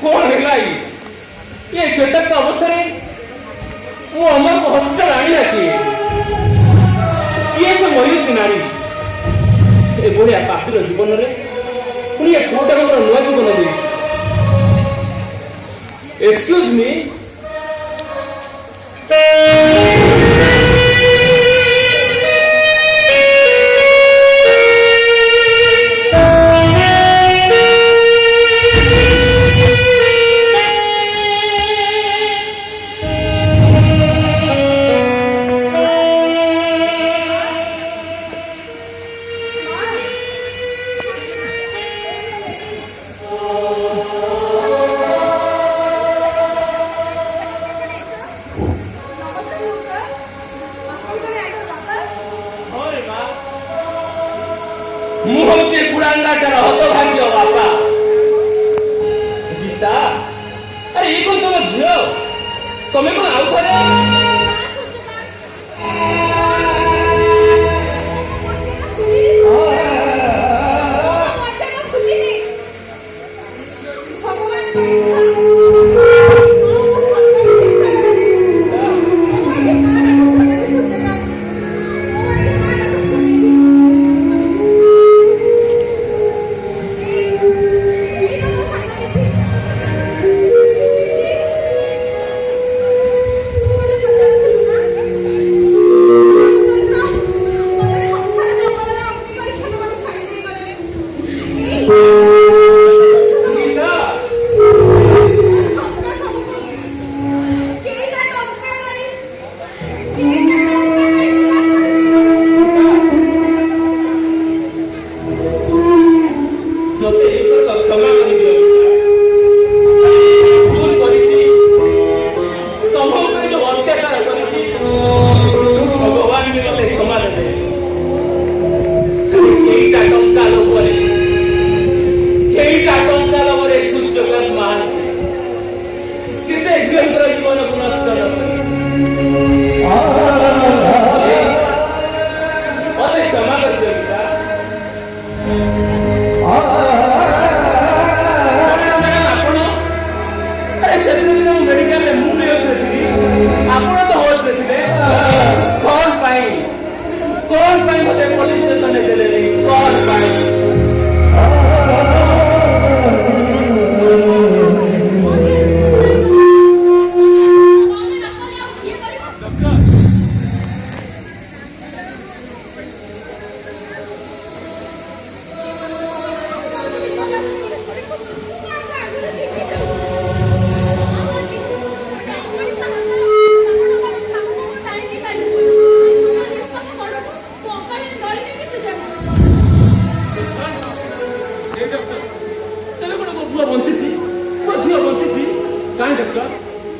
कौन है ये कृतज्ञ अवस्था मु अमर को हॉस्पिटल आनी किए से मयूषी नारी ए बढ़िया पापीर जीवन रे पुणी ए पुटा नुआ जीवन दे एक्सक्यूज मी मुझे पुराना कर हतभाग्य बापा गीता अरे ये कौन तुम झील तुम्हें कौन आउ थे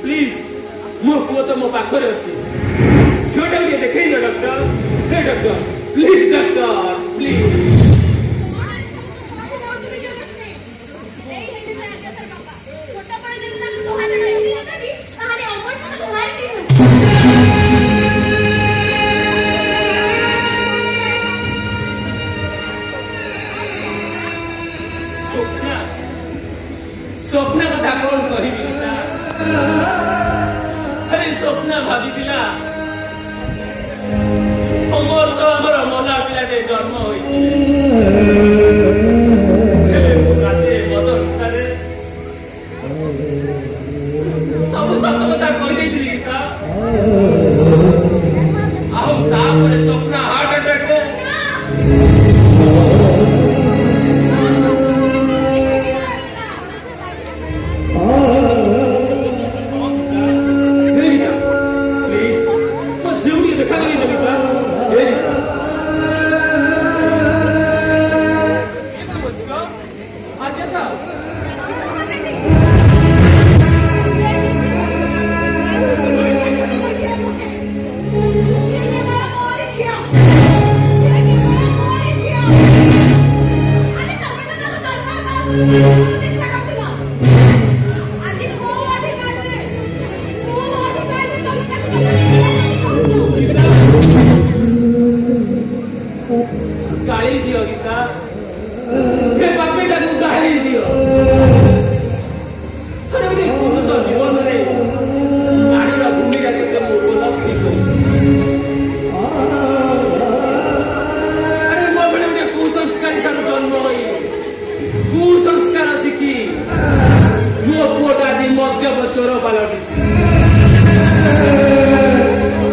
प्लीज मो पुओ तो मो पाखरे अछि झोटा के देखै न डॉक्टर हे डॉक्टर प्लीज डॉक्टर प्लीज स्वप्न कथा कौन कहबी अरे स्वप्न भाभी हमर मजा पिलाटे जन्म सब सत कथा कही गीता स्वप्न हार्ट अटैक गाली दियो गीता हे पापीटा को गाली दियो ପାଲଟିଛି।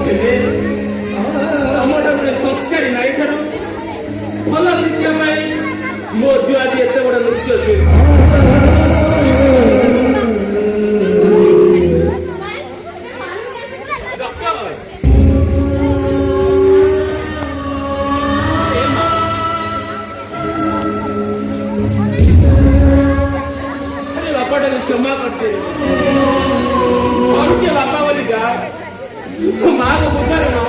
ତେବେ ତମଟା ଗୋଟେ ସଂସ୍କାରୀ ନାରୀ ଠାରୁ ଭଲ ଶିକ୍ଷା ପାଇଁ ମୋ ଝିଅ ଆଜି ଏତେ ବଡ଼ ନୃତ୍ୟଶିଳ୍ପୀ। क्षमा करते और के बापा वाली गा तो माँ को बुझा रहा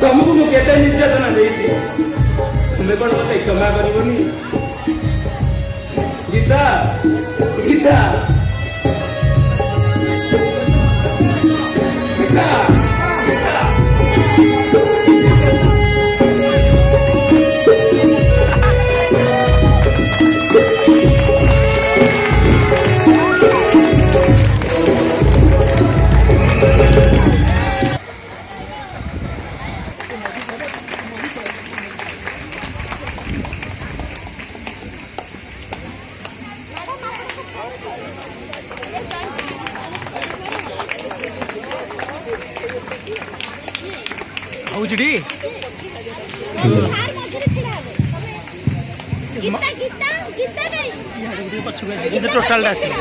तुमको मुझे निर्यातना तुम्हें कौन मत क्षमा करनी गीता गीता गीता ହଉଛିଟି ଟୋଟାଲଟା ଆସିବ।